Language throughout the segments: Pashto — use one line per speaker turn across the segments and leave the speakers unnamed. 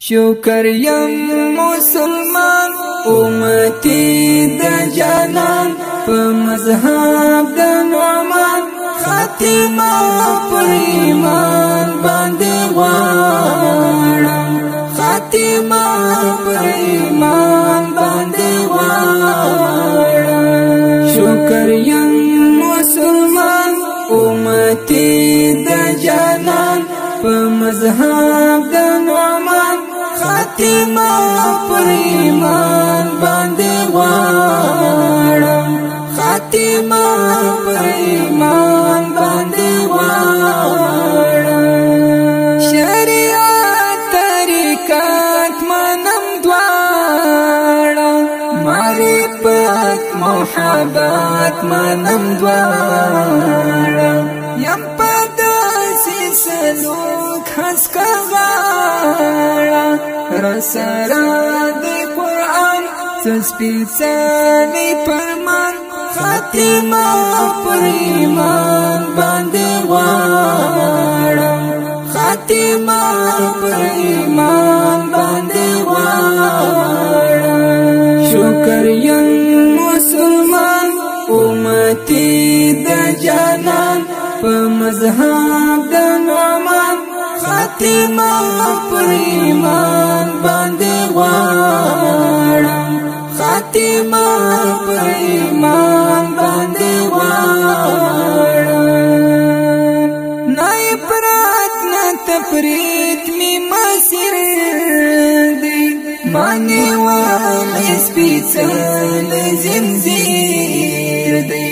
شکر یم مسلمان امتی دا جانان په مذهب د نعمان خاتمه پر ایمان باندې غواړم خاتمه پر ایمان باندې غواړم شکر یم مسلمان امتی دا جانان په مذهب د نعمان خاتمه پر ایمان باندې غواړم خاتمه پر ایمان باندې غواړم شریعت طریقت منم دواړه معرفت محبت منم دواړه یم په داسې سلوک هسکه غاړه رسره د قرآن سپېڅلی فرمان خاتمه پر ایمان باندې غواړم خاتمه پر ایمان باندې غواړم شکر یم مسلمان امتی د جانان په مذهب د نعمان خاتمه پر ایمان باندې غواړم خاتمه پر ایمان باندې غواړم نه افراط نه تفریط می مسیر دی معنی والی سپېڅلی زنځیر دی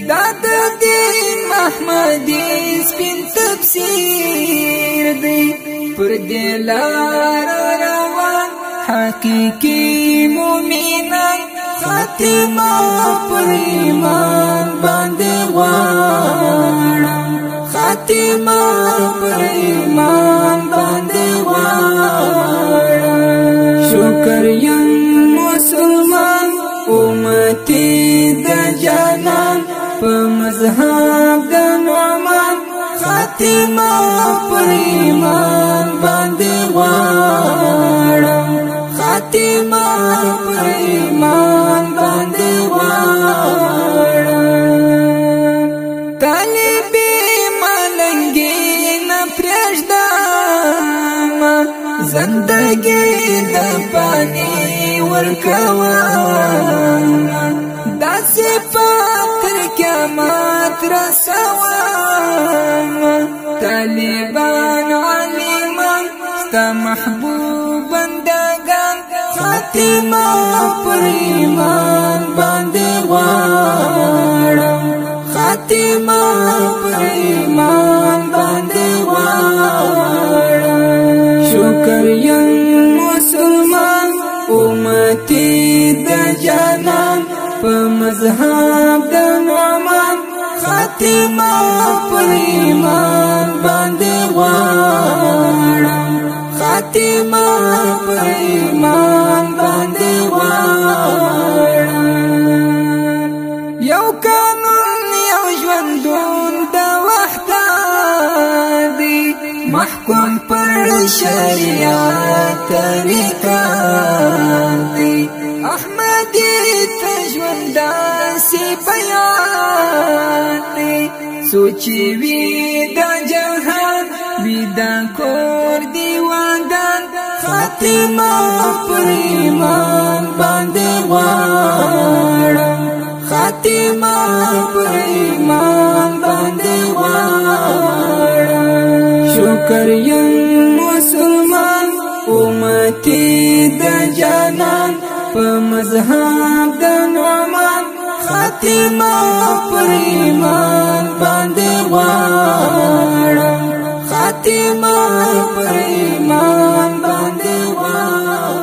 دا د دین محمدي سپین تفسیر دی پر دې لار روان حقیقي مومنان خاتمه پر ایمان باندې غواړم خاتمه پر ایمان باندې غواړم شکر یم مسلمان امتی د جانان په مذهب د نعمان خاتمه پر ایمان باندې غواړم خاتمه پر ایمان باندې غواړم طالب ملنګي نه پرېږدم زندګي د پانی ورکوم داسې تر قیامت رسوم طالبان علیمان ستا محبوب بندگان خاتمه پر ایمان باندې غواړم خاتمه پر ایمان باندې غواړم شکر یم مسلمان امتی د جانان په مذهب د نعمان خاتمه پر ایمان باندې غواړم خاتمه پر ایمان باندې غواړم یو قانون یو ژوندون د وحدت دی محکوم پر شریعت طریقت دی احمدی تجوند داسې بیان دی سوچي وي د جهان وي د کور دیوانګان خاتمه پر ایمان باندې غواړم خاتمه پر ایمان باندې غواړم شکر یم مسلمان امتی د جانان په مذهب د نعمان خاتمه پر ایمان باندې غواړم خاتمه پر ایمان باندې غواړم